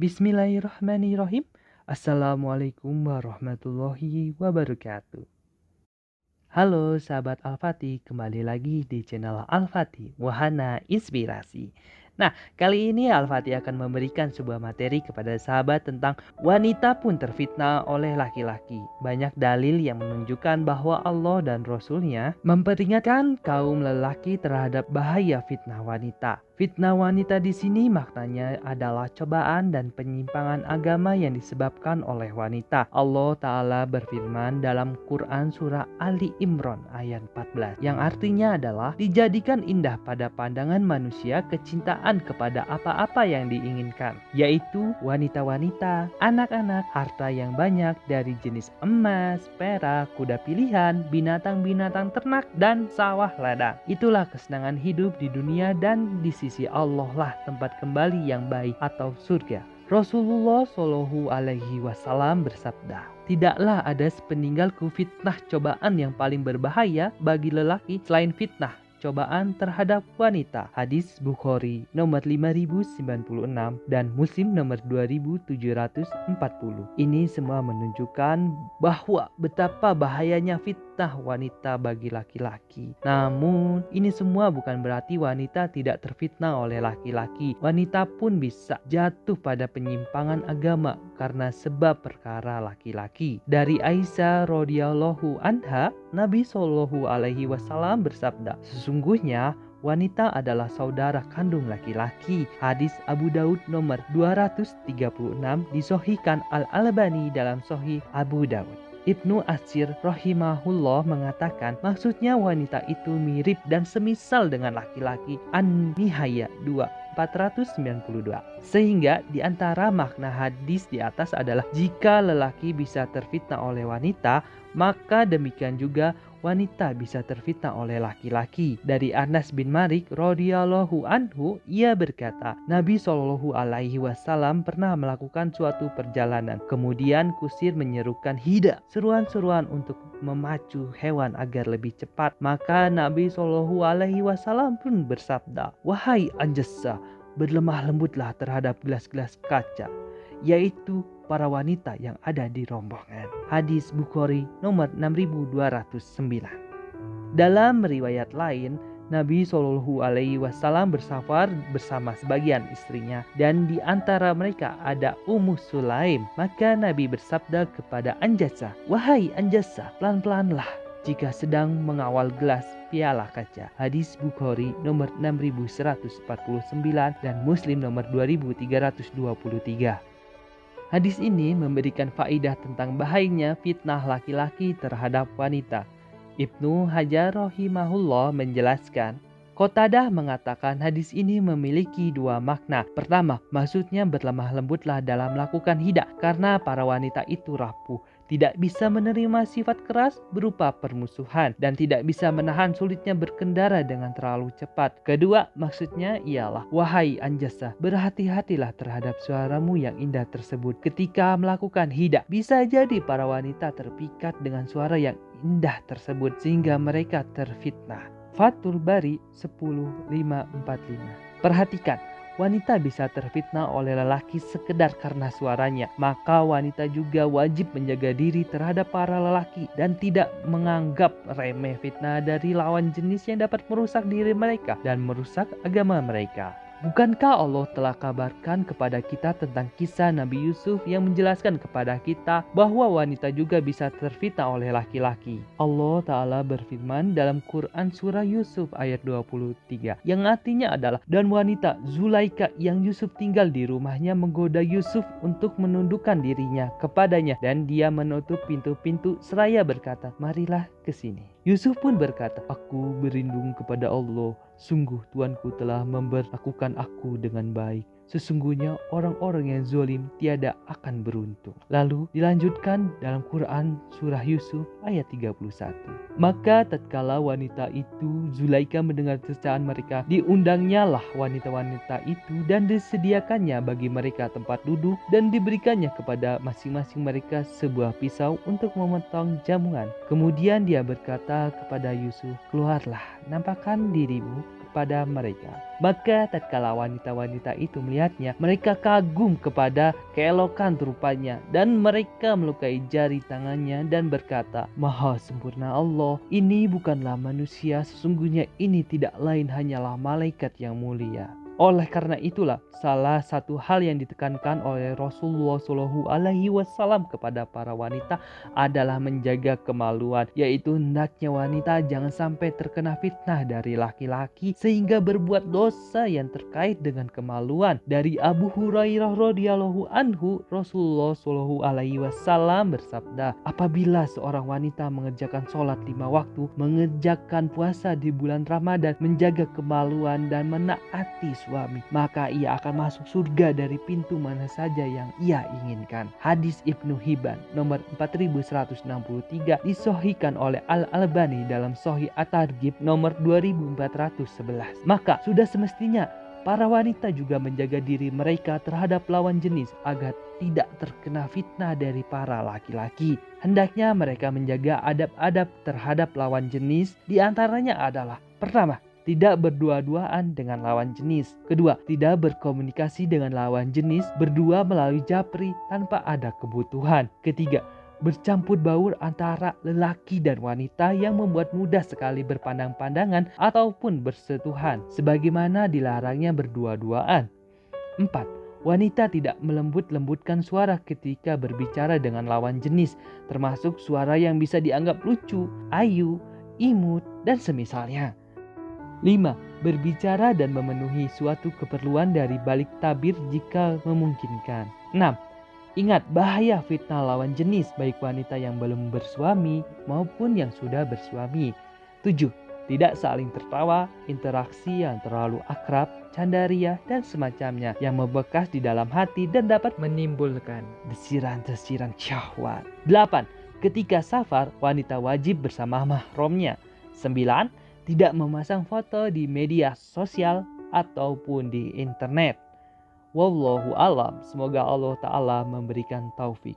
Bismillahirrahmanirrahim. Assalamualaikum warahmatullahi wabarakatuh. Halo sahabat Al-Fatih, kembali lagi di channel Al-Fatih, Wahana Inspirasi. Nah, kali ini Al-Fatih akan memberikan sebuah materi kepada sahabat tentang wanita pun terfitnah oleh laki-laki. Banyak dalil yang menunjukkan bahwa Allah dan Rasul-Nya memperingatkan kaum lelaki terhadap bahaya fitnah wanita. Fitnah wanita di sini maknanya adalah cobaan dan penyimpangan agama yang disebabkan oleh wanita. Allah Ta'ala berfirman dalam Quran surah Ali Imran ayat 14 yang artinya adalah dijadikan indah pada pandangan manusia kecintaan kepada apa-apa yang diinginkan, yaitu wanita-wanita, anak-anak, harta yang banyak dari jenis emas, perak, kuda pilihan, binatang-binatang ternak, dan sawah ladang. Itulah kesenangan hidup di dunia dan di sisi Allah lah tempat kembali yang baik atau surga. Rasulullah Shallallahu Alaihi Wasallam bersabda, tidaklah ada sepeninggalku fitnah cobaan yang paling berbahaya bagi lelaki selain fitnah cobaan terhadap wanita. Hadis Bukhari nomor 5096 dan Muslim nomor 2740. Ini semua menunjukkan bahwa betapa bahayanya fitnah wanita bagi laki-laki. Namun, ini semua bukan berarti wanita tidak terfitnah oleh laki-laki. Wanita pun bisa jatuh pada penyimpangan agama karena sebab perkara laki-laki. Dari Aisyah radhiyallahu anha, Nabi Shallallahu Alaihi Wasallam bersabda, sesungguhnya wanita adalah saudara kandung laki-laki. Hadis Abu Daud nomor 236 disahihkan Al-Albani dalam Sahih Abu Daud. Ibnu Atsir rahimahullah mengatakan maksudnya wanita itu mirip dan semisal dengan laki-laki. An-Nihaya 492. Sehingga di antara makna hadis di atas adalah jika lelaki bisa terfitnah oleh wanita, maka demikian juga wanita bisa terfitnah oleh laki-laki. Dari Anas bin Malik radhiyallahu anhu, ia berkata, Nabi Shallallahu Alaihi Wasallam pernah melakukan suatu perjalanan. Kemudian kusir menyerukan hida, seruan-seruan untuk memacu hewan agar lebih cepat. Maka Nabi Shallallahu Alaihi Wasallam pun bersabda, wahai anjasa, berlemah lembutlah terhadap gelas-gelas kaca, yaitu para wanita yang ada di rombongan. Hadis Bukhari nomor 6209. Dalam riwayat lain, Nabi Shallallahu Alaihi Wasallam bersafar bersama sebagian istrinya dan di antara mereka ada Ummu Sulaim. Maka Nabi bersabda kepada Anjasa, wahai Anjasa, pelan-pelanlah jika sedang mengawal gelas piala kaca. Hadis Bukhari nomor 6149 dan Muslim nomor 2323. Hadis ini memberikan faidah tentang bahayanya fitnah laki-laki terhadap wanita. Ibnu Hajar rahimahullah menjelaskan, Qatadah mengatakan hadis ini memiliki dua makna. Pertama, maksudnya berlemah lembutlah dalam melakukan hida karena para wanita itu rapuh, tidak bisa menerima sifat keras berupa permusuhan dan tidak bisa menahan sulitnya berkendara dengan terlalu cepat. Kedua, maksudnya ialah, wahai Anjasa, berhati-hatilah terhadap suaramu yang indah tersebut ketika melakukan hida. Bisa jadi para wanita terpikat dengan suara yang indah tersebut sehingga mereka terfitnah. Fathul Bari 10.545. Perhatikan, wanita bisa terfitnah oleh lelaki sekedar karena suaranya. Maka wanita juga wajib menjaga diri terhadap para lelaki dan tidak menganggap remeh fitnah dari lawan jenis yang dapat merusak diri mereka dan merusak agama mereka. Bukankah Allah telah kabarkan kepada kita tentang kisah Nabi Yusuf yang menjelaskan kepada kita bahwa wanita juga bisa terfitnah oleh laki-laki? Allah Ta'ala berfirman dalam Quran surah Yusuf ayat 23 yang artinya adalah, dan wanita Zulaika yang Yusuf tinggal di rumahnya menggoda Yusuf untuk menundukkan dirinya kepadanya dan dia menutup pintu-pintu seraya berkata, marilah ke sini. Yusuf pun berkata, aku berlindung kepada Allah, sungguh Tuanku telah memperlakukan aku dengan baik. Sesungguhnya orang-orang yang zalim tiada akan beruntung. Lalu dilanjutkan dalam Quran surah Yusuf ayat 31. Maka tatkala wanita itu Zulaika mendengar cercaan mereka, diundangnya lah wanita-wanita itu dan disediakannya bagi mereka tempat duduk dan diberikannya kepada masing-masing mereka sebuah pisau untuk memotong jamuan. Kemudian dia berkata kepada Yusuf, keluarlah, nampakkan dirimu kepada mereka. Maka tatkala wanita-wanita itu melihatnya, mereka kagum kepada keelokan rupanya dan mereka melukai jari tangannya dan berkata, "Maha sempurna Allah, ini bukanlah manusia, sesungguhnya ini tidak lain hanyalah malaikat yang mulia." Oleh karena itulah salah satu hal yang ditekankan oleh Rasulullah Shallallahu Alaihi Wasallam kepada para wanita adalah menjaga kemaluan, yaitu hendaknya wanita jangan sampai terkena fitnah dari laki-laki sehingga berbuat dosa yang terkait dengan kemaluan. Dari Abu Hurairah radhiyallahu anhu, Rasulullah Shallallahu Alaihi Wasallam bersabda, apabila seorang wanita mengerjakan sholat 5 waktu, mengerjakan puasa di bulan Ramadan, menjaga kemaluan dan menaati suami, maka ia akan masuk surga dari pintu mana saja yang ia inginkan. Hadis Ibnu Hibban nomor 4163 disahihkan oleh Al-Albani dalam Sahih At-Targhib nomor 2411. Maka sudah semestinya para wanita juga menjaga diri mereka terhadap lawan jenis agar tidak terkena fitnah dari para laki-laki. Hendaknya mereka menjaga adab-adab terhadap lawan jenis, diantaranya adalah: pertama, tidak berdua-duaan dengan lawan jenis. Kedua, tidak berkomunikasi dengan lawan jenis berdua melalui japri tanpa ada kebutuhan. Ketiga, bercampur baur antara lelaki dan wanita yang membuat mudah sekali berpandang-pandangan ataupun bersentuhan, sebagaimana dilarangnya berdua-duaan. 4. Wanita tidak melembut-lembutkan suara ketika berbicara dengan lawan jenis, termasuk suara yang bisa dianggap lucu, ayu, imut, dan semisalnya. 5. Berbicara dan memenuhi suatu keperluan dari balik tabir jika memungkinkan. 6. Ingat bahaya fitnah lawan jenis baik wanita yang belum bersuami maupun yang sudah bersuami. 7. Tidak saling tertawa, interaksi yang terlalu akrab, candaria, dan semacamnya yang membekas di dalam hati dan dapat menimbulkan desiran-desiran syahwat. 8. Ketika safar, wanita wajib bersama mahramnya. 9. Tidak memasang foto di media sosial ataupun di internet. Wallahu alam, semoga Allah Ta'ala memberikan taufik.